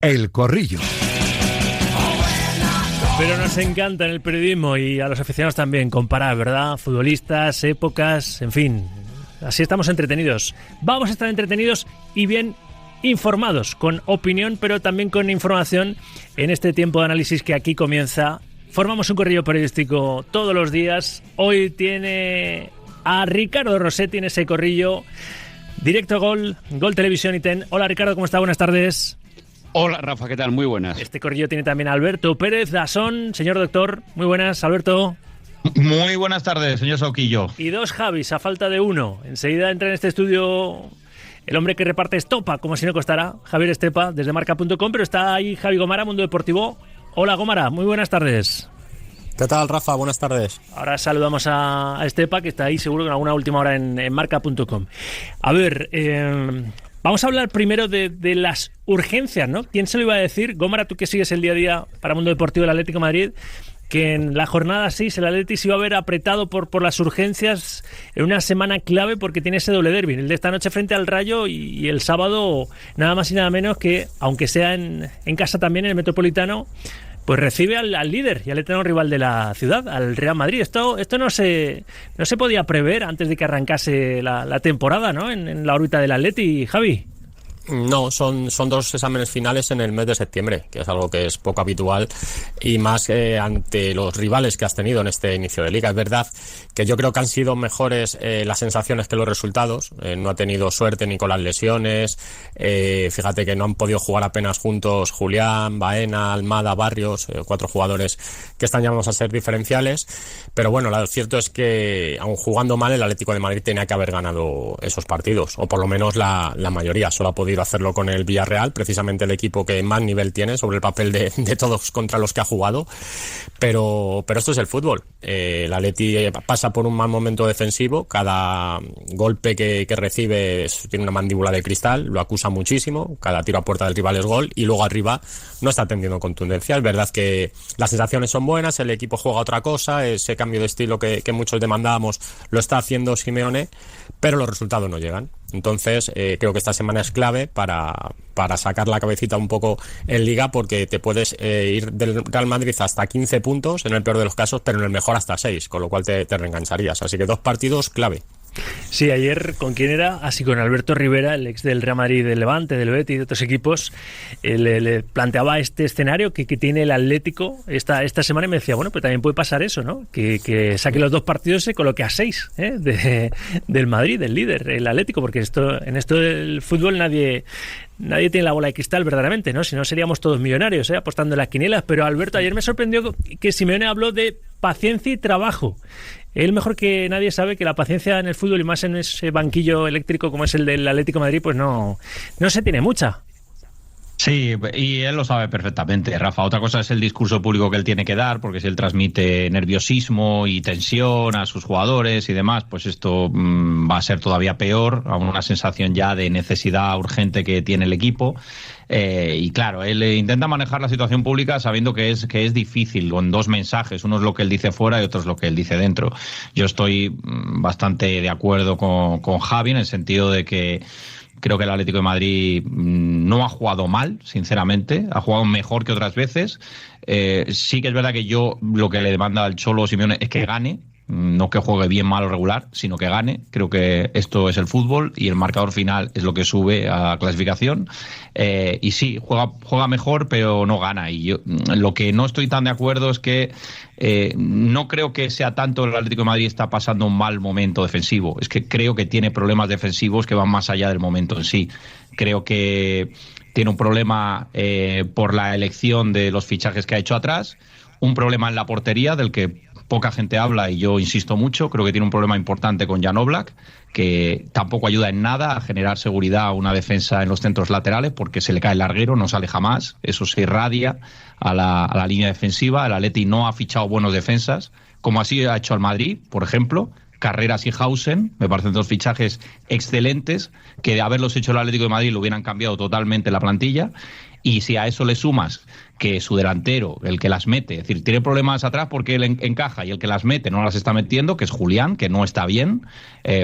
El Corrillo. Pero nos encanta en el periodismo y a los aficionados también comparar, ¿verdad? Futbolistas, épocas, en fin. Así estamos entretenidos. Vamos a estar entretenidos y bien informados, con opinión, pero también con información en este tiempo de análisis que aquí comienza. Formamos un corrillo periodístico todos los días. Hoy tiene a Ricardo Rossetti en ese corrillo. Directo Gol Televisión y TEN. Hola Ricardo, ¿cómo está? Buenas tardes. Hola Rafa, ¿qué tal? Muy buenas. Este corrillo tiene también a Alberto Pérez Dasón, señor doctor. Muy buenas, Alberto. Muy buenas tardes, señor Sauquillo. Y dos Javis, a falta de uno. Enseguida entra en este estudio el hombre que reparte estopa, como si no costara, Javier Estepa, desde marca.com, pero está ahí Javi Gomara, Mundo Deportivo. Hola Gomara, muy buenas tardes. ¿Qué tal, Rafa? Buenas tardes. Ahora saludamos a Estepa, que está ahí seguro que en alguna última hora en marca.com. A ver, vamos a hablar primero de las urgencias, ¿no? ¿Quién se lo iba a decir? Gómara, tú que sigues el día a día para Mundo Deportivo del Atlético de Madrid, que en la jornada 6 el Atleti se iba a ver apretado por las urgencias en una semana clave porque tiene ese doble derbi, el de esta noche frente al Rayo y el sábado nada más y nada menos que, aunque sea en casa también, en el Metropolitano, pues recibe al líder y al eterno rival de la ciudad, al Real Madrid. Esto no se podía prever antes de que arrancase la temporada, ¿no? En la órbita del Atleti, Javi. No, son dos exámenes finales en el mes de septiembre, que es algo que es poco habitual y más ante los rivales que has tenido en este inicio de liga. Es verdad que yo creo que han sido mejores las sensaciones que los resultados. No ha tenido suerte ni con las lesiones. Fíjate que no han podido jugar apenas juntos Julián, Baena, Almada, Barrios, 4 jugadores que están llamados a ser diferenciales. Pero bueno, lo cierto es que aun jugando mal el Atlético de Madrid tenía que haber ganado esos partidos, o por lo menos la mayoría. Solo ha podido hacerlo con el Villarreal, precisamente el equipo que más nivel tiene sobre el papel de todos contra los que ha jugado, pero esto es el fútbol. El Atleti pasa por un mal momento defensivo, cada golpe que recibe tiene una mandíbula de cristal, lo acusa muchísimo, cada tiro a puerta del rival es gol y luego arriba no está teniendo contundencia. Es verdad que las sensaciones son buenas, el equipo juega otra cosa, ese cambio de estilo que muchos demandábamos lo está haciendo Simeone, pero los resultados no llegan. Entonces creo que esta semana es clave para sacar la cabecita un poco en Liga, porque te puedes ir del Real Madrid hasta 15 puntos en el peor de los casos, pero en el mejor hasta 6, con lo cual te reengancharías. Así que 2 partidos clave. Sí, ayer, ¿con quién era? Así con Alberto Rivera, el ex del Real Madrid, del Levante, del Betis y de otros equipos, le planteaba este escenario que tiene el Atlético esta semana y me decía, bueno, pues también puede pasar eso, ¿no? Que saque los 2 partidos y se coloque a 6 del Madrid, del líder, el Atlético, porque en esto del fútbol nadie tiene la bola de cristal verdaderamente, ¿no? Si no seríamos todos millonarios, apostando en las quinielas. Pero Alberto, ayer me sorprendió que Simeone habló de paciencia y trabajo. Él mejor que nadie sabe que la paciencia en el fútbol y más en ese banquillo eléctrico como es el del Atlético de Madrid, pues no se tiene mucha. Sí, y él lo sabe perfectamente, Rafa. Otra cosa es el discurso público que él tiene que dar, porque si él transmite nerviosismo y tensión a sus jugadores y demás, pues esto va a ser todavía peor, a una sensación ya de necesidad urgente que tiene el equipo. Y claro, él intenta manejar la situación pública sabiendo que es difícil, con 2 mensajes. Uno es lo que él dice fuera y otro es lo que él dice dentro. Yo estoy bastante de acuerdo con Javi en el sentido de que creo que el Atlético de Madrid no ha jugado mal, sinceramente. Ha jugado mejor que otras veces. Sí que es verdad que yo lo que le demanda al Cholo Simeone es que gane. No que juegue bien, mal o regular, sino que gane. Creo que esto es el fútbol y el marcador final es lo que sube a la clasificación. Y sí, juega mejor, pero no gana. Y yo lo que no estoy tan de acuerdo es que no creo que sea tanto el Atlético de Madrid está pasando un mal momento defensivo. Es que creo que tiene problemas defensivos que van más allá del momento en sí. Creo que tiene un problema por la elección de los fichajes que ha hecho atrás, un problema en la portería del que poca gente habla y yo insisto mucho. Creo que tiene un problema importante con Jan Oblak, que tampoco ayuda en nada a generar seguridad a una defensa en los centros laterales, porque se le cae el larguero, no sale jamás. Eso se irradia a la línea defensiva. El Atleti no ha fichado buenos defensas, como así ha hecho el Madrid, por ejemplo. Carreras y Hausen, me parecen 2 fichajes excelentes, que de haberlos hecho el Atlético de Madrid lo hubieran cambiado totalmente la plantilla. Y si a eso le sumas que su delantero, el que las mete, es decir, tiene problemas atrás porque él encaja y el que las mete no las está metiendo, que es Julián, que no está bien,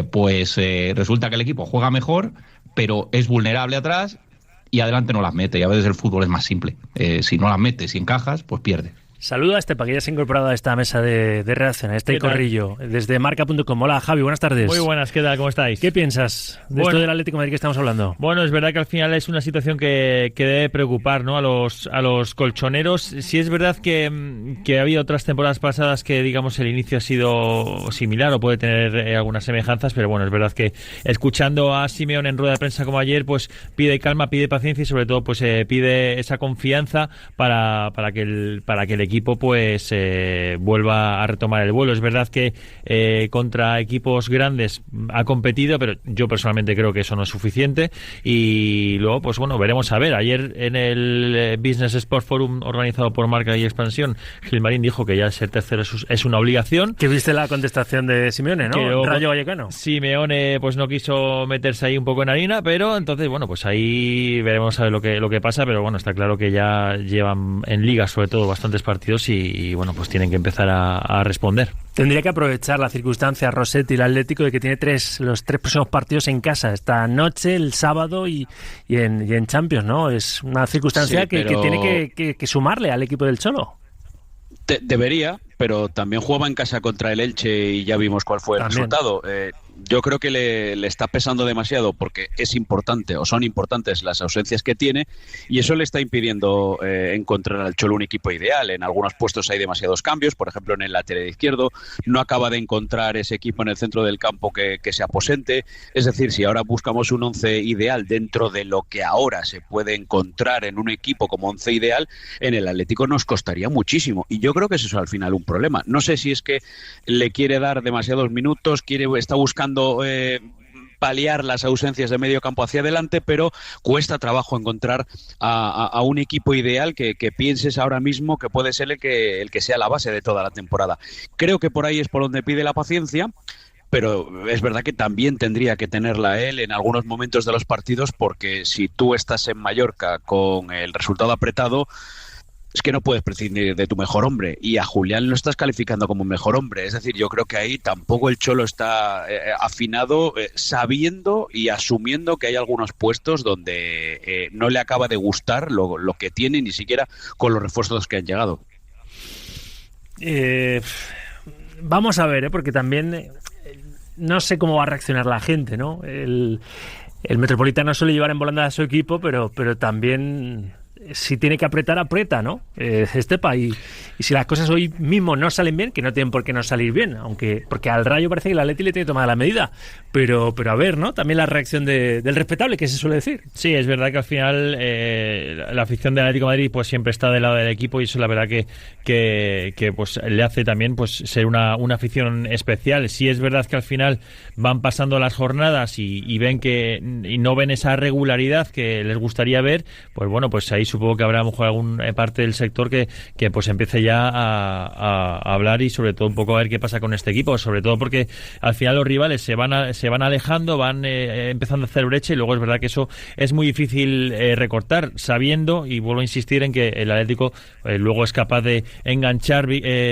pues resulta que el equipo juega mejor, pero es vulnerable atrás y adelante no las mete. Y a veces el fútbol es más simple. Si no las metes y encajas, pues pierde. Saluda a Estepa, que ya se ha incorporado a esta mesa de redacción, a este Corrillo, desde marca.com. Hola, Javi, buenas tardes. Muy buenas, ¿qué tal? ¿Cómo estáis? ¿Qué piensas de esto del Atlético de Madrid que estamos hablando? Bueno, es verdad que al final es una situación que debe preocupar, ¿no?, a los colchoneros. Sí es verdad que ha habido otras temporadas pasadas que, digamos, el inicio ha sido similar o puede tener algunas semejanzas, pero bueno, es verdad que escuchando a Simeone en rueda de prensa como ayer, pues pide calma, pide paciencia y sobre todo pues pide esa confianza para que el equipo pues vuelva a retomar el vuelo. Es verdad que contra equipos grandes ha competido, pero yo personalmente creo que eso no es suficiente y luego pues bueno, veremos a ver. Ayer en el Business Sport Forum organizado por Marca y Expansión, Gilmarín dijo que ya ser tercero es una obligación. ¿Que viste la contestación de Simeone, no? Rayo Vallecano. Simeone pues no quiso meterse ahí un poco en harina, pero entonces bueno, pues ahí veremos a ver lo que pasa, pero bueno, está claro que ya llevan en Liga sobre todo bastantes partidos y bueno, pues tienen que empezar a responder. Tendría que aprovechar la circunstancia Rossetti, el Atlético, de que tiene los tres próximos partidos en casa, esta noche, el sábado y en Champions, ¿no? Es una circunstancia que tiene que sumarle al equipo del Cholo. Debería, pero también jugaba en casa contra el Elche y ya vimos cuál fue el resultado. Yo creo que le está pesando demasiado porque es importante o son importantes las ausencias que tiene y eso le está impidiendo encontrar al Cholo un equipo ideal. En algunos puestos hay demasiados cambios, por ejemplo en el lateral izquierdo no acaba de encontrar ese equipo en el centro del campo que se aposente. Es decir, si ahora buscamos un once ideal dentro de lo que ahora se puede encontrar en un equipo como once ideal, en el Atlético nos costaría muchísimo y yo creo que eso es al final un problema. No sé si es que le quiere dar demasiados minutos, está buscando paliar las ausencias de medio campo hacia adelante, pero cuesta trabajo encontrar a un equipo ideal que pienses ahora mismo que puede ser el que sea la base de toda la temporada. Creo que por ahí es por donde pide la paciencia, pero es verdad que también tendría que tenerla él en algunos momentos de los partidos, porque si tú estás en Mallorca con el resultado apretado, es que no puedes prescindir de tu mejor hombre y a Julián lo estás calificando como mejor hombre. Es decir, yo creo que ahí tampoco el Cholo está afinado, sabiendo y asumiendo que hay algunos puestos donde no le acaba de gustar lo que tiene, ni siquiera con los refuerzos que han llegado. Vamos a ver, porque también no sé cómo va a reaccionar la gente, ¿no? El Metropolitano suele llevar en volanda a su equipo, pero también si tiene que apretar, aprieta, ¿no? Estepa, y si las cosas hoy mismo no salen bien, que no tienen por qué no salir bien, porque al Rayo parece que el Atleti le tiene tomada la medida, pero a ver, ¿no? También la reacción del respetable, que se suele decir. Sí, es verdad que al final la afición del Atlético de Madrid pues siempre está del lado del equipo y eso la verdad que pues le hace también pues ser una afición especial. Sí es verdad que al final van pasando las jornadas y ven y no ven esa regularidad que les gustaría ver, pues bueno, pues ahí supongo que habrá a lo mejor alguna parte del sector que pues empiece ya a hablar y sobre todo un poco a ver qué pasa con este equipo, sobre todo porque al final los rivales se van alejando, van empezando a hacer brecha y luego es verdad que eso es muy difícil recortar, sabiendo, y vuelvo a insistir en que el Atlético luego es capaz de enganchar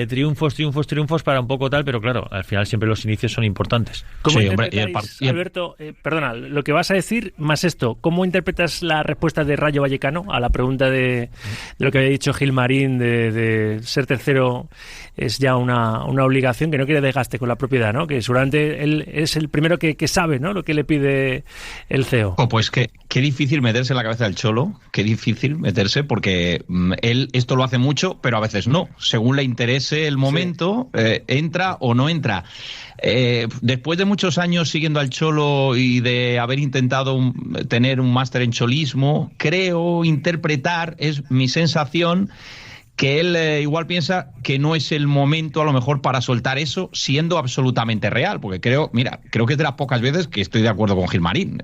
triunfos para un poco tal, pero claro, al final siempre los inicios son importantes. ¿Cómo interpretáis, Alberto, perdona, lo que vas a decir más esto, ¿cómo interpretas la respuesta de Rayo Vallecano a la pregunta de lo que había dicho Gilmarín de ser tercero es ya una obligación, que no quiere desgaste con la propiedad, ¿no? Que seguramente él es el primero que sabe, ¿no?, lo que le pide el CEO. Pues qué difícil meterse en la cabeza del Cholo, qué difícil meterse, porque él esto lo hace mucho, pero a veces no, según le interese el momento, entra o no entra. Después de muchos años siguiendo al Cholo y de haber intentado tener un máster en cholismo, creo interpretar, es mi sensación, que él igual piensa que no es el momento a lo mejor para soltar eso, siendo absolutamente real, porque creo que es de las pocas veces que estoy de acuerdo con Gilmarín,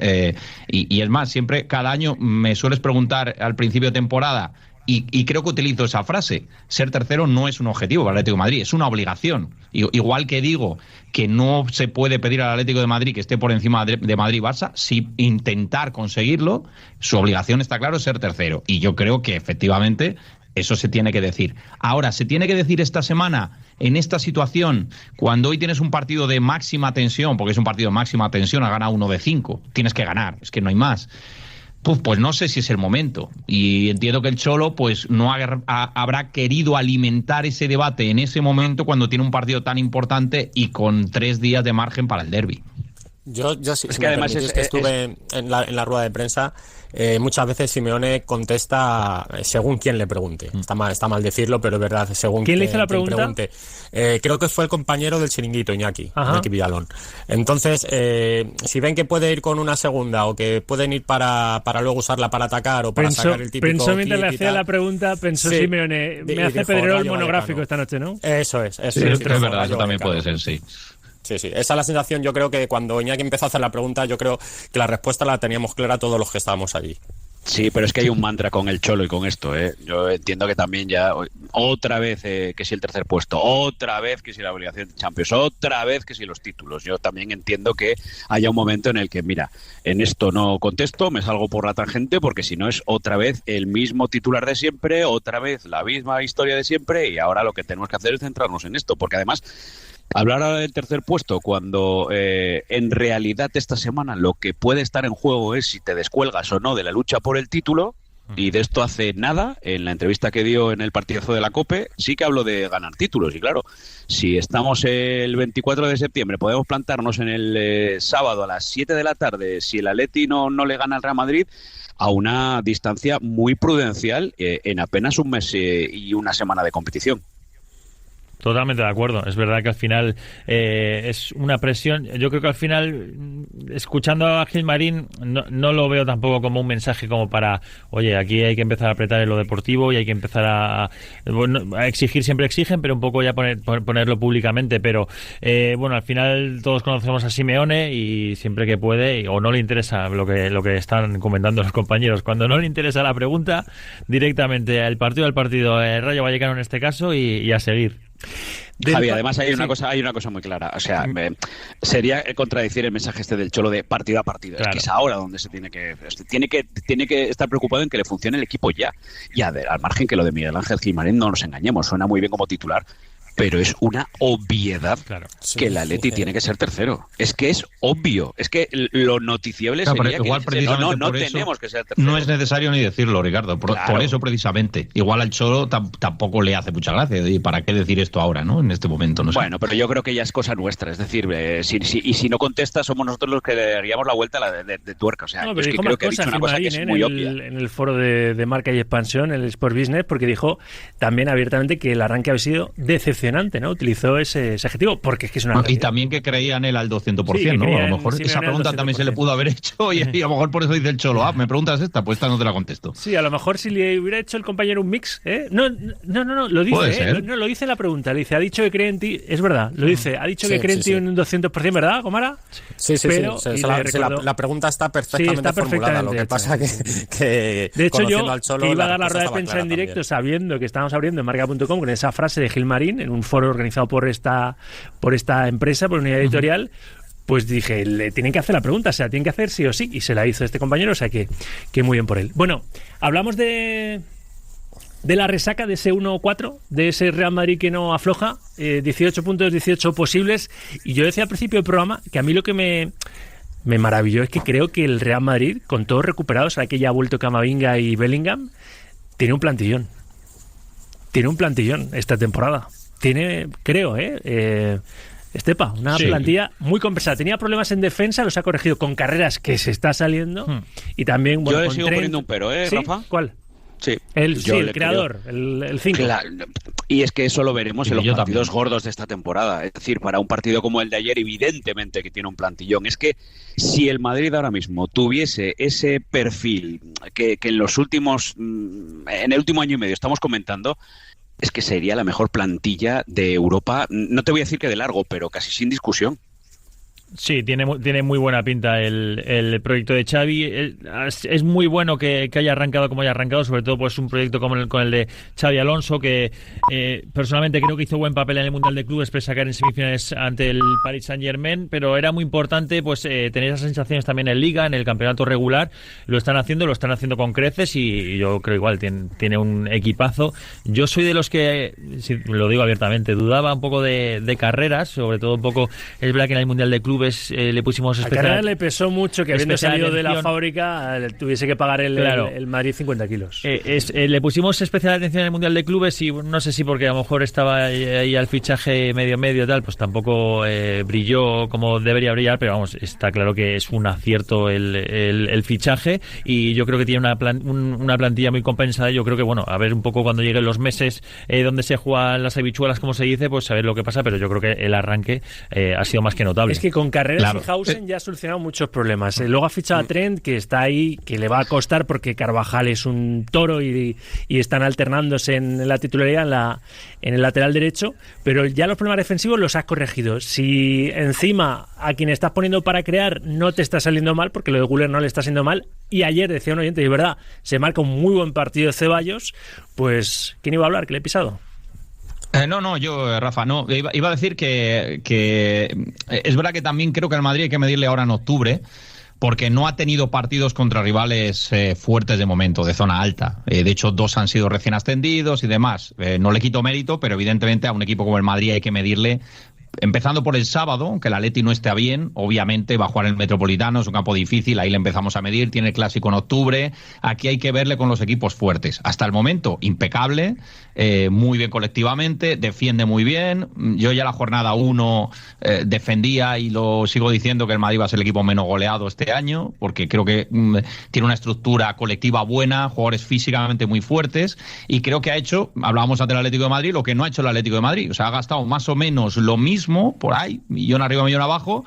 y es más, siempre, cada año me sueles preguntar al principio de temporada, y creo que utilizo esa frase: ser tercero no es un objetivo para el Atlético de Madrid, es una obligación. Igual que digo que no se puede pedir al Atlético de Madrid que esté por encima de Madrid y Barça, si intentar conseguirlo, su obligación está claro, es ser tercero. Y yo creo que efectivamente eso se tiene que decir. Ahora, se tiene que decir esta semana, en esta situación, cuando hoy tienes un partido de máxima tensión, porque es un partido de máxima tensión, has ganado 1 de 5, tienes que ganar, es que no hay más. Pues no sé si es el momento. Y entiendo que el Cholo pues no habrá querido alimentar ese debate en ese momento cuando tiene un partido tan importante y con 3 días de margen para el derbi. Yo sí, es que además estuve en la rueda de prensa. Muchas veces Simeone contesta según quien le pregunte. Está mal decirlo, pero es verdad, según ¿quién le hizo la pregunta? Pregunte. Creo que fue el compañero del Chiringuito, Iñaki Villalón. Entonces, si ven que puede ir con una segunda o que pueden ir para luego usarla para atacar o para sacar el típico pensó mientras le hacía la pregunta, pensó sí. Simeone, me hace Pedrerol monográfico esta noche, ¿no? Eso es. Sí, es verdad, eso también puede ser, sí. Sí, esa es la sensación. Yo creo que cuando Iñaki empezó a hacer la pregunta, yo creo que la respuesta la teníamos clara todos los que estábamos allí. Sí, pero es que hay un mantra con el Cholo y con esto, ¿eh? Yo entiendo que también ya otra vez que si el tercer puesto, otra vez que si la obligación de Champions, otra vez que si los títulos. Yo también entiendo que haya un momento en el que, mira, en esto no contesto, me salgo por la tangente, porque si no es otra vez el mismo titular de siempre, otra vez la misma historia de siempre, y ahora lo que tenemos que hacer es centrarnos en esto, porque además hablar ahora del tercer puesto cuando en realidad esta semana lo que puede estar en juego es si te descuelgas o no de la lucha por el título, y de esto hace nada, en la entrevista que dio en el partidazo de la COPE, sí que habló de ganar títulos, y claro, si estamos el 24 de septiembre, podemos plantarnos en el sábado a las 7 de la tarde, si el Atleti no le gana al Real Madrid, a una distancia muy prudencial en apenas un mes y una semana de competición. Totalmente de acuerdo. Es verdad que al final es una presión. Yo creo que al final, escuchando a Gilmarín, no lo veo tampoco como un mensaje como para, oye, aquí hay que empezar a apretar en lo deportivo y hay que empezar a exigir, siempre exigen, pero un poco ya ponerlo públicamente. Pero bueno, al final todos conocemos a Simeone y siempre que puede, o no le interesa lo que están comentando los compañeros, cuando no le interesa la pregunta, directamente al partido, Rayo Vallecano en este caso, y a seguir. Javi, además hay una cosa muy clara, o sea, sería contradecir el mensaje este del Cholo de partido a partido. Claro. Es que es ahora donde se tiene que estar preocupado en que le funcione el equipo ya. Y al margen que lo de Miguel Ángel Gilmarín, no nos engañemos, suena muy bien como titular, pero es una obviedad que el Atleti tiene que ser tercero. Es que es obvio. Es que lo noticiable sería igual que no tenemos que ser tercero. No es necesario ni decirlo, Ricardo. Por eso precisamente. Igual al Cholo tampoco le hace mucha gracia. ¿Y para qué decir esto ahora, no? En este momento, no sé. Bueno, pero yo creo que ya es cosa nuestra. Es decir, si no contesta, somos nosotros los que le daríamos la vuelta de tuerca. O sea, no, pero es que creo que ha dicho una cosa que es muy obvia. En el foro de marca y expansión, el Sport Business, porque dijo también abiertamente que el arranque había sido decepcionante, ¿no? Utilizó ese adjetivo porque es que es una y también que creía en él al 200%, sí, ¿no? A lo mejor esa pregunta también se le pudo haber hecho y a lo mejor por eso dice el Cholo, me preguntas esta, pues esta no te la contesto. Sí, a lo mejor si le hubiera hecho el compañero un mix, No, lo dice, lo dice en la pregunta, le dice, ha dicho que cree en ti, es verdad, lo dice, ha dicho que cree en ti un 200%, ¿verdad, Gomara? Sí. Pero, la pregunta está perfectamente formulada, lo que pasa que de hecho yo al Cholo, que iba a dar la rueda de prensa en directo sabiendo que estábamos abriendo en marca.com con esa frase de Gilmarín en un foro organizado por esta empresa, por unidad editorial, pues dije, le tienen que hacer la pregunta, o sea, tienen que hacer sí o sí, y se la hizo este compañero, o sea que muy bien por él. Bueno, hablamos de la resaca de ese 1-4, de ese Real Madrid que no afloja, 18 puntos, 18 posibles, y yo decía al principio del programa que a mí lo que me maravilló es que creo que el Real Madrid, con todos recuperados, ahora que ya ha vuelto Camavinga y Bellingham, tiene un plantillón esta temporada. Tiene, creo, Estepa, una plantilla muy compensada. Tenía problemas en defensa, los ha corregido con carreras que se está saliendo y también, bueno, yo le sigo poniendo un pero, ¿sí? Rafa? ¿Cuál? Sí, el creador, el 5. Y es que eso lo veremos en los partidos gordos de esta temporada. Es decir, para un partido como el de ayer, evidentemente que tiene un plantillón. Es que si el Madrid ahora mismo tuviese ese perfil que en los últimos, en el último año y medio estamos comentando, es que sería la mejor plantilla de Europa, no te voy a decir que de largo, pero casi sin discusión. Sí, tiene muy buena pinta el proyecto de Xavi. Es muy bueno que haya arrancado como haya arrancado, sobre todo pues un proyecto como con el de Xavi Alonso, que personalmente creo que hizo buen papel en el Mundial de Clubes, pese a caer en semifinales ante el Paris Saint-Germain, pero era muy importante pues tener esas sensaciones también en Liga, en el campeonato regular. Lo están haciendo con creces y yo creo igual tiene un equipazo. Yo soy de los que, si lo digo abiertamente, dudaba un poco de carreras, sobre todo un poco, es verdad que en el Mundial de Clubes clubes le pusimos especial. A Carreras le pesó mucho que habiendo salido de la fábrica tuviese que pagar el Madrid 50 kilos. Le pusimos especial atención en el Mundial de Clubes y no sé si porque a lo mejor estaba ahí al fichaje medio tal, pues tampoco brilló como debería brillar, pero vamos, está claro que es un acierto el fichaje y yo creo que tiene una plantilla muy compensada. Yo creo que, bueno, a ver un poco cuando lleguen los meses donde se juegan las habichuelas, como se dice, pues a ver lo que pasa, pero yo creo que el arranque ha sido más que notable. Es que con Carreras y Hausen ya ha solucionado muchos problemas. Luego ha fichado a Trent, que está ahí, que le va a costar porque Carvajal es un toro y están alternándose en la titularidad en el lateral derecho, pero ya los problemas defensivos los has corregido. Si encima a quien estás poniendo para crear no te está saliendo mal, porque lo de Güler no le está saliendo mal, y ayer decía un oyente, y es verdad, se marca un muy buen partido de Ceballos, pues ¿quién iba a hablar? ¿Que le he pisado? Yo, Rafa, no. Iba a decir que es verdad que también creo que al Madrid hay que medirle ahora en octubre, porque no ha tenido partidos contra rivales fuertes de momento, de zona alta. De hecho, 2 han sido recién ascendidos y demás. No le quito mérito, pero evidentemente a un equipo como el Madrid hay que medirle. Empezando por el sábado, aunque el Atleti no esté bien, obviamente va a jugar en el Metropolitano, es un campo difícil, ahí le empezamos a medir, tiene el Clásico en octubre, aquí hay que verle con los equipos fuertes. Hasta el momento, impecable, muy bien colectivamente, defiende muy bien. Yo ya la jornada 1 defendía y lo sigo diciendo que el Madrid va a ser el equipo menos goleado este año, porque creo que tiene una estructura colectiva buena, jugadores físicamente muy fuertes, y creo que ha hecho, hablábamos antes del Atlético de Madrid, lo que no ha hecho el Atlético de Madrid. O sea, ha gastado más o menos lo mismo por ahí, millón arriba, millón abajo,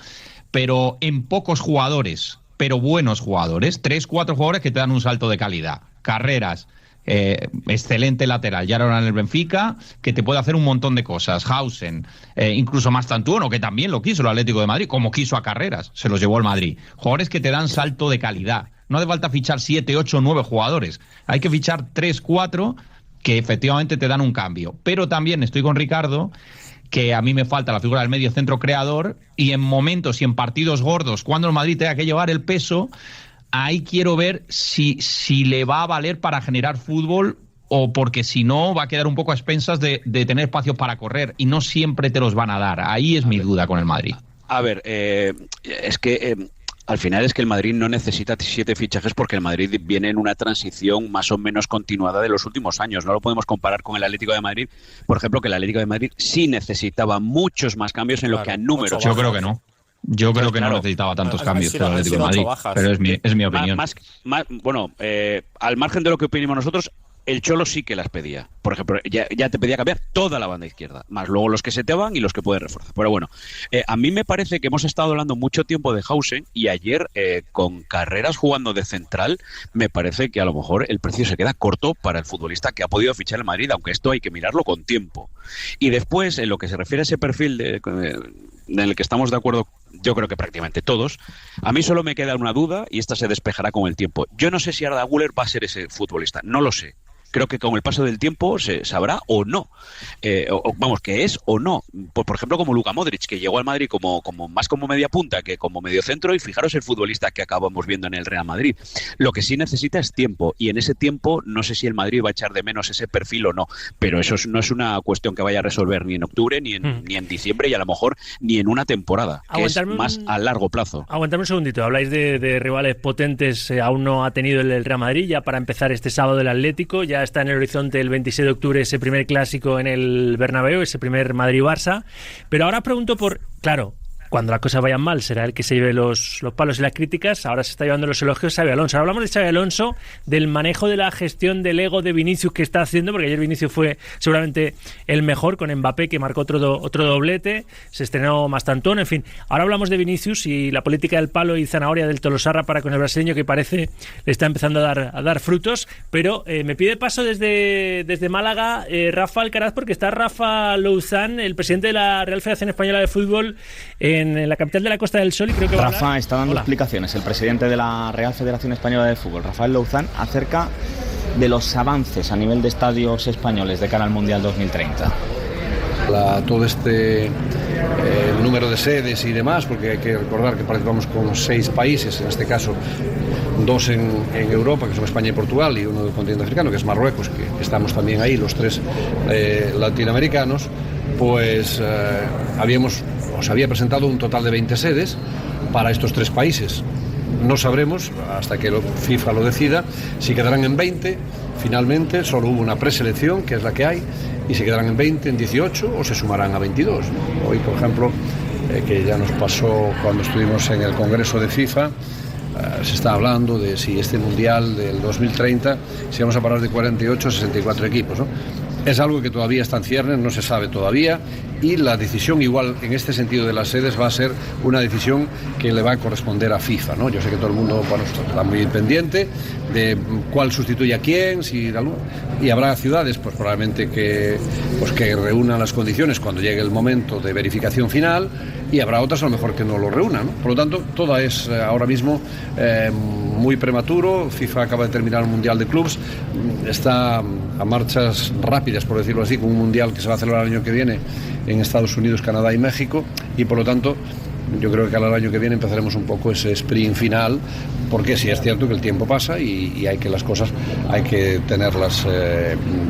pero en pocos jugadores, pero buenos jugadores, 3-4 jugadores que te dan un salto de calidad. Carreras, excelente lateral, ya ahora en el Benfica, que te puede hacer un montón de cosas. Hausen, incluso Mastantuono, que también lo quiso el Atlético de Madrid, como quiso a Carreras, se los llevó el Madrid. Jugadores que te dan salto de calidad. No hace falta fichar 7, 8, 9 jugadores, hay que fichar 3, 4 que efectivamente te dan un cambio. Pero también estoy con Ricardo, que a mí me falta la figura del medio centro creador, y en momentos y en partidos gordos, cuando el Madrid tenga que llevar el peso, ahí quiero ver si le va a valer para generar fútbol, o porque si no va a quedar un poco a expensas de tener espacios para correr, y no siempre te los van a dar. Ahí es mi duda con el Madrid. A ver, es que al final es que el Madrid no necesita 7 fichajes, porque el Madrid viene en una transición más o menos continuada de los últimos años. No lo podemos comparar con el Atlético de Madrid, por ejemplo, que el Atlético de Madrid sí necesaba muchos más cambios en lo que a números. Yo creo que no. Yo creo que no necesitaba tantos cambios el Atlético de Madrid, pero es mi opinión. Al margen de lo que opinemos nosotros, el Cholo sí que las pedía. Por ejemplo, ya te pedía cambiar toda la banda izquierda, más luego los que se te van y los que pueden reforzar. Pero bueno, a mí me parece que hemos estado hablando mucho tiempo de Hausen, y ayer con Carreras jugando de central, me parece que a lo mejor el precio se queda corto para el futbolista que ha podido fichar el Madrid, aunque esto hay que mirarlo con tiempo. Y después, en lo que se refiere a ese perfil en el que estamos de acuerdo, yo creo que prácticamente todos, a mí solo me queda una duda, y esta se despejará con el tiempo. Yo no sé si Arda Güler va a ser ese futbolista, no lo sé. Creo que con el paso del tiempo se sabrá o no, vamos, que es o no. Por ejemplo, como Luka Modric, que llegó al Madrid más como media punta que como medio centro, y fijaros el futbolista que acabamos viendo en el Real Madrid. Lo que sí necesita es tiempo, y en ese tiempo no sé si el Madrid va a echar de menos ese perfil o no, pero eso no es una cuestión que vaya a resolver ni en octubre, ni en diciembre, y a lo mejor ni en una temporada, que es más a largo plazo. Aguantadme un segundito, habláis de rivales potentes, aún no ha tenido el Real Madrid, ya para empezar este sábado el Atlético, ya está en el horizonte el 26 de octubre ese primer clásico en el Bernabéu, ese primer Madrid-Barça. Pero ahora pregunto claro, cuando las cosas vayan mal será el que se lleve los palos y las críticas. Ahora se está llevando los elogios Xabi Alonso. Ahora hablamos de Xabi Alonso, del manejo de la gestión del ego de Vinicius que está haciendo, porque ayer Vinicius fue seguramente el mejor, con Mbappé, que marcó otro doblete, se estrenó Mastantuono, en fin. Ahora hablamos de Vinicius y la política del palo y zanahoria del Tolosarra para con el brasileño, que parece le está empezando a dar frutos, pero me pide paso desde Málaga Rafa Alcaraz, porque está Rafa Louzán, el presidente de la Real Federación Española de Fútbol, en la capital de la Costa del Sol, y creo que Rafa está dando explicaciones, el presidente de la Real Federación Española de Fútbol, Rafael Louzán, acerca de los avances a nivel de estadios españoles de cara al Mundial 2030. Todo este número de sedes y demás, porque hay que recordar que participamos con 6 países, en este caso 2 en Europa, que son España y Portugal, y uno del continente africano, que es Marruecos, que estamos también ahí, los 3 latinoamericanos, pues habíamos se había presentado un total de 20 sedes para estos 3 países. No sabremos, hasta que FIFA lo decida, si quedarán en 20. Finalmente solo hubo una preselección, que es la que hay, y se quedarán en 20, en 18 o se sumarán a 22. Hoy, por ejemplo, que ya nos pasó cuando estuvimos en el Congreso de FIFA, se está hablando de si este Mundial del 2030, si vamos a parar de 48 a 64 equipos, ¿no? Es algo que todavía está en ciernes, no se sabe todavía, y la decisión igual en este sentido de las sedes va a ser una decisión que le va a corresponder a FIFA, ¿no? Yo sé que todo el mundo, bueno, está muy pendiente de cuál sustituye a quién, y habrá ciudades pues probablemente que reúnan las condiciones cuando llegue el momento de verificación final, y habrá otras a lo mejor que no lo reúnan, ¿no? Por lo tanto, todo es ahora mismo muy prematuro. FIFA acaba de terminar el Mundial de Clubs, está a marchas rápidas, por decirlo así, con un Mundial que se va a celebrar el año que viene en Estados Unidos, Canadá y México, y por lo tanto yo creo que al año que viene empezaremos un poco ese sprint final, porque sí es cierto que el tiempo pasa y hay que las cosas hay que tenerlas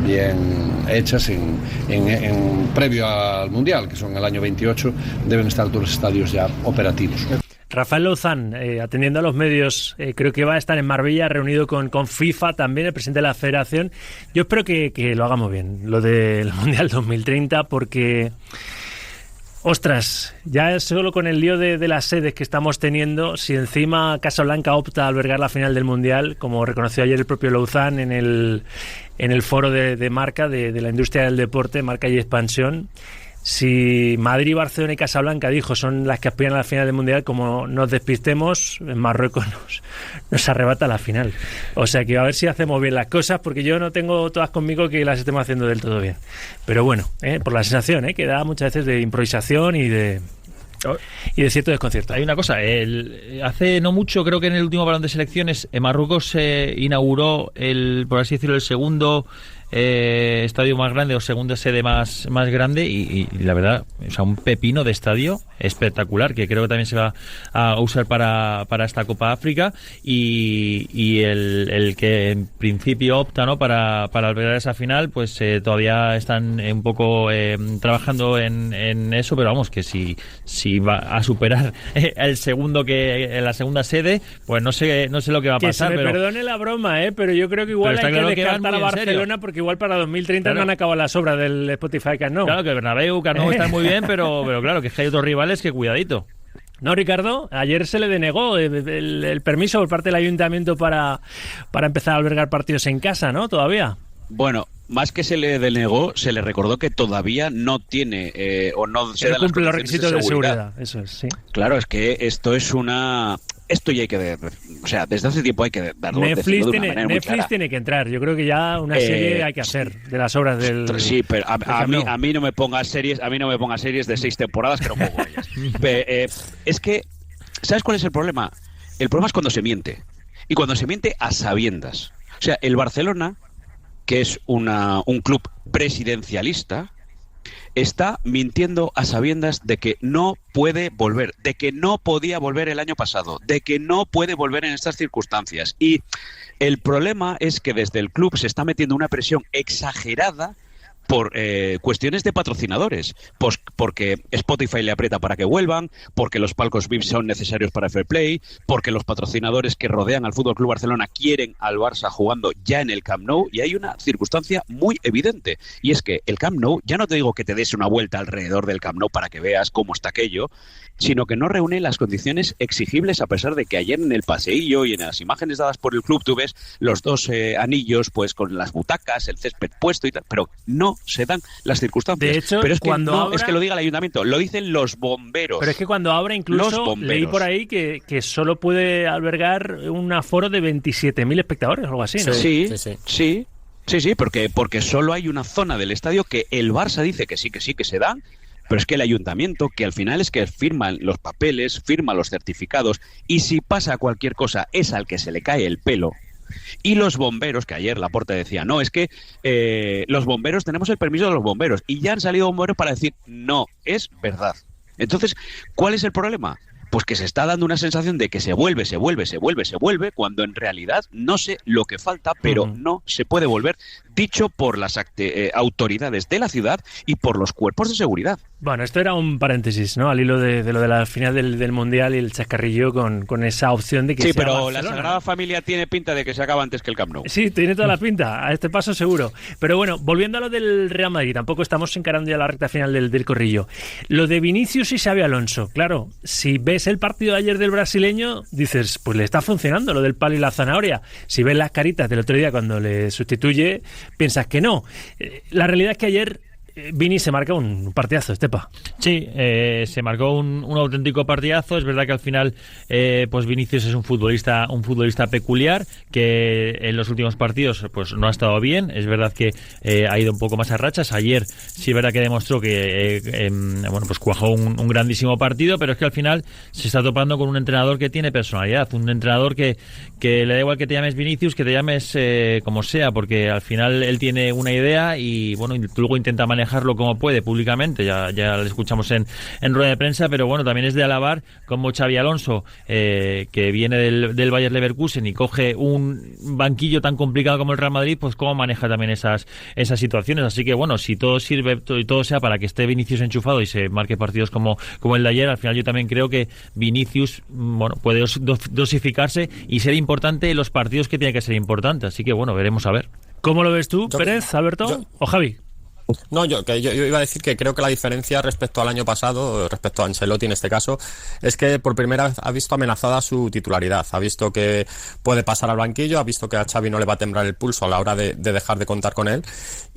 bien hechas en previo al Mundial, que son el año 28, deben estar todos los estadios ya operativos. Rafael Louzán, atendiendo a los medios, creo que va a estar en Marbella reunido con FIFA también, el presidente de la federación. Yo espero que lo hagamos bien, lo del Mundial 2030, porque, ostras, ya solo con el lío de las sedes que estamos teniendo, si encima Casablanca opta a albergar la final del Mundial, como reconoció ayer el propio Louzán en el foro de marca de la industria del deporte, marca y expansión. Si Madrid, Barcelona y Casablanca, dijo, son las que aspiran a la final del Mundial, como nos despistemos, en Marruecos nos arrebata la final. O sea que a ver si hacemos bien las cosas, porque yo no tengo todas conmigo que las estemos haciendo del todo bien. Pero bueno, por la sensación que da muchas veces de improvisación y de cierto desconcierto. Hay una cosa, hace no mucho, creo que en el último balón de selecciones, en Marruecos se inauguró por así decirlo, el segundo estadio más grande o segunda sede más grande y la verdad, o sea, un pepino de estadio espectacular, que creo que también se va a usar para esta Copa África, y el que en principio opta, ¿no?, para albergar esa final, pues todavía están un poco trabajando en eso, pero vamos, que si va a superar la segunda sede, pues no sé lo que va a pasar. Que se me perdone la broma, pero yo creo que igual hay que descartar a Barcelona, porque igual para 2030 no han acabado las obras del Spotify Camp Nou. Claro, que Bernabéu, Camp Nou están muy bien, pero claro, que hay otros rivales que cuidadito. No, Ricardo, ayer se le denegó el permiso por parte del ayuntamiento para empezar a albergar partidos en casa, ¿no? Todavía. Bueno, más que se le denegó, se le recordó que todavía no tiene o no se dan cumple los requisitos de seguridad. Eso es, sí. Claro, es que esto ya hay que, o sea, desde hace tiempo hay que darlo. Netflix tiene que entrar. Yo creo que ya una serie hay que hacer de las obras del. Sí, pero a mí no me pongas series, de 6 temporadas que no puedo con ellas. Es que, ¿sabes cuál es el problema? El problema es cuando se miente, y cuando se miente a sabiendas. O sea, el Barcelona, que es un club presidencialista, está mintiendo a sabiendas de que no puede volver, de que no podía volver el año pasado, de que no puede volver en estas circunstancias. Y el problema es que desde el club se está metiendo una presión exagerada por cuestiones de patrocinadores, pues porque Spotify le aprieta para que vuelvan, porque los palcos VIP son necesarios para Fair Play, porque los patrocinadores que rodean al Fútbol Club Barcelona quieren al Barça jugando ya en el Camp Nou, y hay una circunstancia muy evidente, y es que el Camp Nou, ya no te digo que te des una vuelta alrededor del Camp Nou para que veas cómo está aquello, sino que no reúne las condiciones exigibles, a pesar de que ayer en el paseillo y en las imágenes dadas por el club tú ves los dos anillos pues con las butacas, el césped puesto y tal, pero no se dan las circunstancias. De hecho, pero es que cuando no es que lo diga el ayuntamiento, lo dicen los bomberos. Pero es que cuando abra, incluso leí por ahí que solo puede albergar un aforo de 27.000 espectadores o algo así, ¿no? Sí, porque solo hay una zona del estadio que el Barça dice que sí que se dan. Pero es que el ayuntamiento, que al final es que firma los papeles, firma los certificados, y si pasa cualquier cosa es al que se le cae el pelo. Y los bomberos, que ayer Laporta decía, no, es que los bomberos, tenemos el permiso de los bomberos, y ya han salido bomberos para decir, no, es verdad. Entonces, ¿cuál es el problema? Pues que se está dando una sensación de que se vuelve, cuando en realidad no sé lo que falta, pero no se puede volver dicho por las autoridades de la ciudad y por los cuerpos de seguridad. Bueno, esto era un paréntesis, ¿no? Al hilo de lo de la final del Mundial y el chascarrillo con esa opción de que sí, sea pero Barcelona. La Sagrada Familia tiene pinta de que se acaba antes que el Camp Nou. Sí, tiene toda la pinta, a este paso seguro. Pero bueno, volviendo a lo del Real Madrid, tampoco estamos encarando ya la recta final del corrillo. Lo de Vinicius y Xabi Alonso, claro, si ves el partido de ayer del brasileño, dices, pues le está funcionando lo del palo y la zanahoria. Si ves las caritas del otro día cuando le sustituye, piensas que no. La realidad es que ayer Vini se marca un partidazo, Estepa. Sí, se marcó un auténtico partidazo. Es verdad que al final pues Vinicius es un futbolista peculiar, que en los últimos partidos pues no ha estado bien. Es verdad que ha ido un poco más a rachas. Ayer sí es verdad que demostró que bueno, pues cuajó un grandísimo partido, pero es que al final se está topando con un entrenador que tiene personalidad, un entrenador que le da igual que te llames Vinicius, que te llames como sea, porque al final él tiene una idea y bueno, luego intenta manejarlo como puede públicamente, ya lo escuchamos en rueda de prensa, pero bueno, también es de alabar como Xabi Alonso, que viene del Bayer Leverkusen y coge un banquillo tan complicado como el Real Madrid, pues cómo maneja también esas situaciones. Así que bueno, si todo sirve y todo sea para que esté Vinicius enchufado y se marque partidos como el de ayer, al final yo también creo que Vinicius, bueno, puede dosificarse y ser importante en los partidos que tiene que ser importante. Así que bueno, veremos a ver. ¿Cómo lo ves tú, Pérez, Alberto o Javi? No, yo iba a decir que creo que la diferencia respecto al año pasado, respecto a Ancelotti en este caso, es que por primera vez ha visto amenazada su titularidad, ha visto que puede pasar al banquillo, ha visto que a Xavi no le va a temblar el pulso a la hora de dejar de contar con él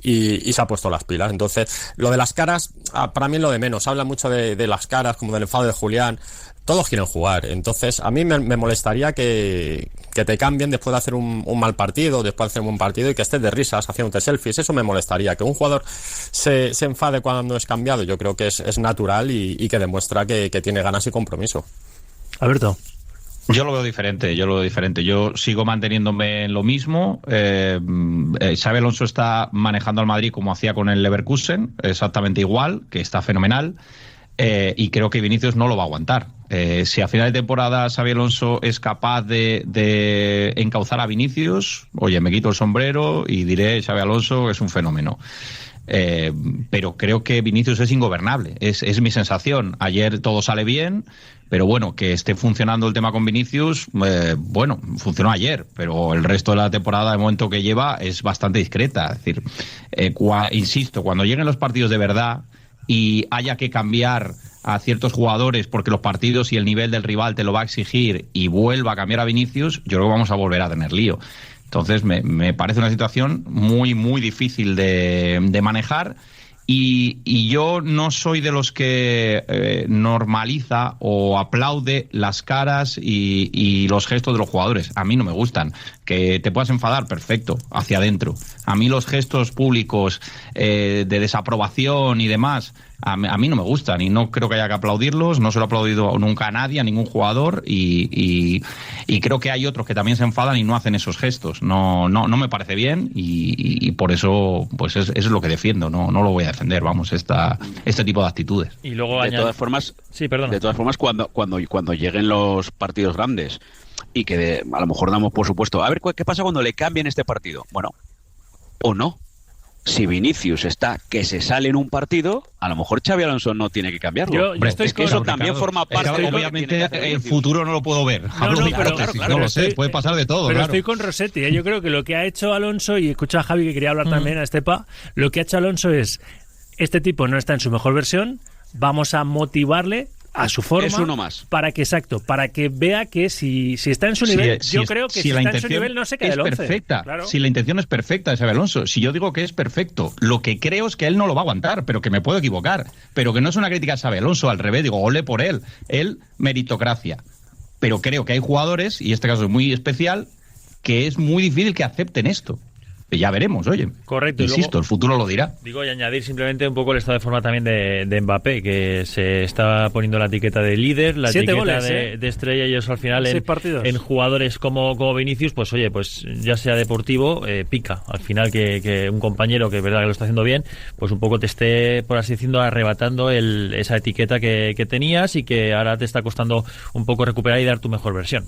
y se ha puesto las pilas. Entonces, lo de las caras, para mí es lo de menos. Habla mucho de las caras, como del enfado de Julián. Todos quieren jugar, entonces a mí me molestaría que te cambien después de hacer un mal partido, después de hacer un buen partido y que estés de risas haciéndote selfies. Eso me molestaría, que un jugador se enfade cuando es cambiado. Yo creo que es natural y que demuestra que tiene ganas y compromiso. Alberto. Yo lo veo diferente. Yo sigo manteniéndome en lo mismo. Xabi Alonso está manejando al Madrid como hacía con el Leverkusen, exactamente igual, que está fenomenal. Y creo que Vinicius no lo va a aguantar. Si a final de temporada Xabi Alonso es capaz de encauzar a Vinicius, oye, me quito el sombrero y diré Xabi Alonso es un fenómeno. Pero creo que Vinicius es ingobernable, es mi sensación. Ayer todo sale bien, pero bueno, que esté funcionando el tema con Vinicius, bueno, funcionó ayer, pero el resto de la temporada, de momento que lleva, es bastante discreta. Es decir, insisto, cuando lleguen los partidos de verdad y haya que cambiar a ciertos jugadores porque los partidos y el nivel del rival te lo va a exigir y vuelva a cambiar a Vinicius, yo creo que vamos a volver a tener lío. Entonces me parece una situación muy, muy difícil de manejar y yo no soy de los que normaliza o aplaude las caras y los gestos de los jugadores. A mí no me gustan. Que te puedas enfadar, perfecto, hacia adentro. A mí los gestos públicos de desaprobación y demás, a mí no me gustan y no creo que haya que aplaudirlos. No se lo he aplaudido nunca a nadie, a ningún jugador y creo que hay otros que también se enfadan y no hacen esos gestos. No me parece bien y por eso pues es lo que defiendo. No lo voy a defender, vamos, este tipo de actitudes. Y luego de todas formas, cuando lleguen los partidos grandes y que a lo mejor damos por supuesto, a ver qué pasa cuando le cambien este partido. Bueno, o no. Si Vinicius está que se sale en un partido, a lo mejor Xabi Alonso no tiene que cambiarlo. Yo estoy que eso también forma parte. Obviamente el futuro no lo puedo ver. No lo sé, puede pasar de todo. Pero claro. estoy con Rossetti. Yo creo que lo que ha hecho Alonso, y escucho a Javi que quería hablar también, a Estepa, lo que ha hecho Alonso es, este tipo no está en su mejor versión, vamos a motivarle a su forma, es uno más. Para que vea que si está en su nivel, yo creo que si está en su nivel no se cae el 11. Perfecta. Claro. Si la intención es perfecta de Xabi Alonso, si yo digo que es perfecto, lo que creo es que él no lo va a aguantar, pero que me puedo equivocar, pero que no es una crítica a Xabi Alonso, al revés, digo, ole por él, meritocracia. Pero creo que hay jugadores, y este caso es muy especial, que es muy difícil que acepten esto. Ya veremos, oye. Correcto. Insisto, luego, el futuro lo dirá. Digo, y añadir simplemente un poco el estado de forma también de Mbappé, que se está poniendo la etiqueta de líder, la 7 etiqueta goles, de estrella, y eso al final en jugadores como Vinicius, pues oye, pues ya sea deportivo, pica. Al final que un compañero que es verdad que lo está haciendo bien, pues un poco te esté, por así decirlo, arrebatando esa etiqueta que tenías y que ahora te está costando un poco recuperar y dar tu mejor versión.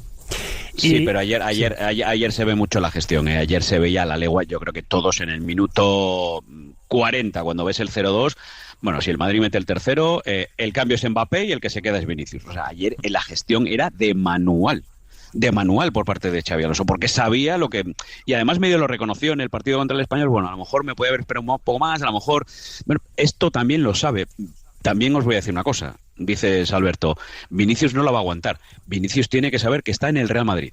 Sí, pero ayer se ve mucho la gestión. Ayer se veía la legua, yo creo que todos en el minuto 40, cuando ves el 0-2, bueno, si el Madrid mete el tercero, el cambio es Mbappé y el que se queda es Vinicius. O sea, ayer la gestión era de manual por parte de Xabi Alonso, porque sabía lo que... Y además medio lo reconoció en el partido contra el Español. Bueno, a lo mejor me puede haber esperado un poco más, a lo mejor... Bueno, esto también lo sabe. También os voy a decir una cosa, dices Alberto, Vinicius no la va a aguantar. Vinicius tiene que saber que está en el Real Madrid.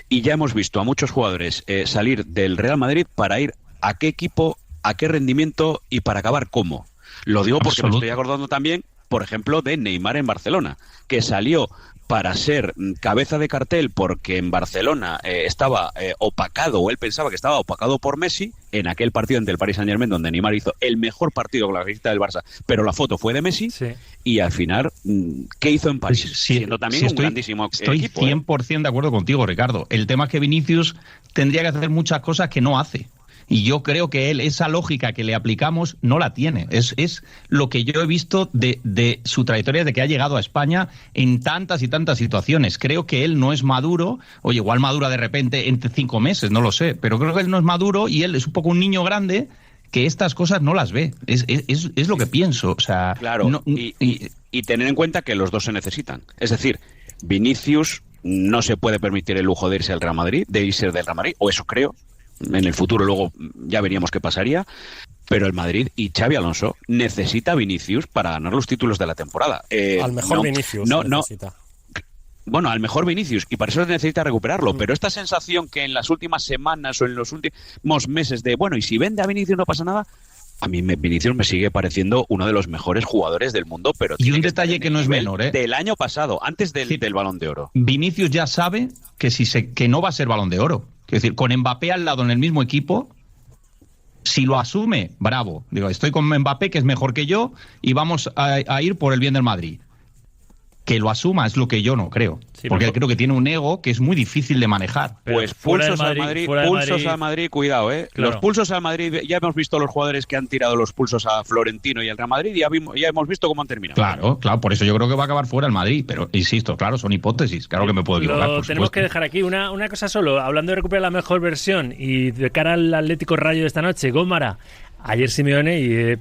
Y ya hemos visto a muchos jugadores salir del Real Madrid para ir a qué equipo, a qué rendimiento y para acabar cómo. Lo digo porque me estoy acordando también, por ejemplo, de Neymar en Barcelona, que salió para ser cabeza de cartel porque en Barcelona estaba opacado, o él pensaba que estaba opacado por Messi, en aquel partido ante el Paris Saint-Germain, donde Neymar hizo el mejor partido con la camiseta del Barça, pero la foto fue de Messi, sí. Y al final, ¿qué hizo en París? Siendo también un grandísimo equipo. Estoy 100% de acuerdo contigo, Ricardo. El tema es que Vinicius tendría que hacer muchas cosas que no hace. Y yo creo que él, esa lógica que le aplicamos, no la tiene. Es lo que yo he visto de su trayectoria desde que ha llegado a España en tantas y tantas situaciones. Creo que él no es maduro. Oye, igual madura de repente en 5 meses, no lo sé. Pero creo que él no es maduro y él es un poco un niño grande que estas cosas no las ve. Es lo que pienso. O sea, claro, no, y tener en cuenta que los dos se necesitan. Es decir, Vinicius no se puede permitir el lujo de irse al Real Madrid, de irse del Real Madrid, o eso creo. En el futuro luego ya veríamos qué pasaría, pero el Madrid y Xabi Alonso necesita a Vinicius para ganar los títulos de la temporada. Al mejor Vinicius necesita. Bueno, al mejor Vinicius, y para eso necesita recuperarlo, pero esta sensación que en las últimas semanas o en los últimos meses de, bueno, y si vende a Vinicius no pasa nada, a mí Vinicius me sigue pareciendo uno de los mejores jugadores del mundo, pero y un detalle que no es menor, del año pasado, antes del Balón de Oro. Vinicius ya sabe que que no va a ser Balón de Oro. Es decir, con Mbappé al lado en el mismo equipo, si lo asume, bravo. Digo, estoy con Mbappé, que es mejor que yo, y vamos a ir por el bien del Madrid. Que lo asuma es lo que yo no creo. Sí, porque creo que tiene un ego que es muy difícil de manejar. Pues pulsos al Madrid, cuidado, ¿eh? Claro. Los pulsos al Madrid, ya hemos visto los jugadores que han tirado los pulsos a Florentino y al Real Madrid, y ya hemos visto cómo han terminado. Claro, por eso yo creo que va a acabar fuera el Madrid, pero insisto, claro, son hipótesis, claro que me puedo equivocar, por tenemos supuesto. Que dejar aquí una cosa solo, hablando de recuperar la mejor versión y de cara al Atlético Rayo de esta noche, Gómara. Ayer Simeone, y he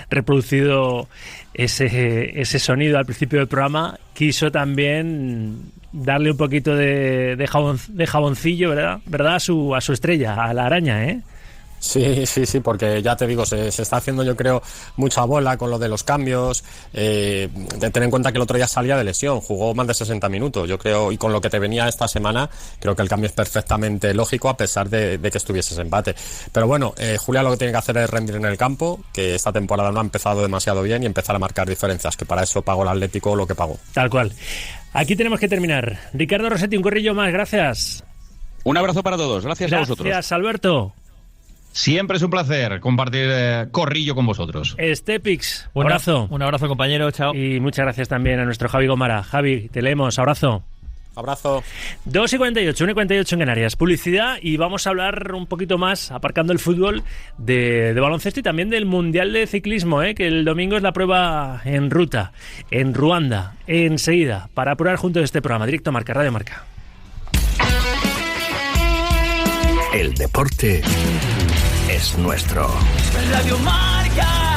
reproducido ese sonido al principio del programa, quiso también darle un poquito de jaboncillo, ¿verdad? A su estrella, a la araña, ¿eh? Sí, porque ya te digo, se está haciendo, yo creo, mucha bola con lo de los cambios. De tener en cuenta que el otro día salía de lesión, jugó más de 60 minutos, yo creo, y con lo que te venía esta semana, creo que el cambio es perfectamente lógico, a pesar de que estuviese ese empate. Pero bueno, Julián lo que tiene que hacer es rendir en el campo, que esta temporada no ha empezado demasiado bien, y empezar a marcar diferencias, que para eso pagó el Atlético lo que pagó. Tal cual. Aquí tenemos que terminar. Ricardo Rossetti, un corrillo más, gracias. Un abrazo para todos, gracias a vosotros. Gracias, Alberto. Siempre es un placer compartir corrillo con vosotros. Estepix, un abrazo. Un abrazo, compañero, chao. Y muchas gracias también a nuestro Javi Gómara. Javi, te leemos, abrazo. Abrazo. 2:48, 1:48 en Canarias. Publicidad, y vamos a hablar un poquito más, aparcando el fútbol, de baloncesto y también del Mundial de Ciclismo, que el domingo es la prueba en ruta, en Ruanda. Enseguida, para apurar junto a este programa, directo a Marca, Radio Marca. El deporte es nuestro. Radio Marca.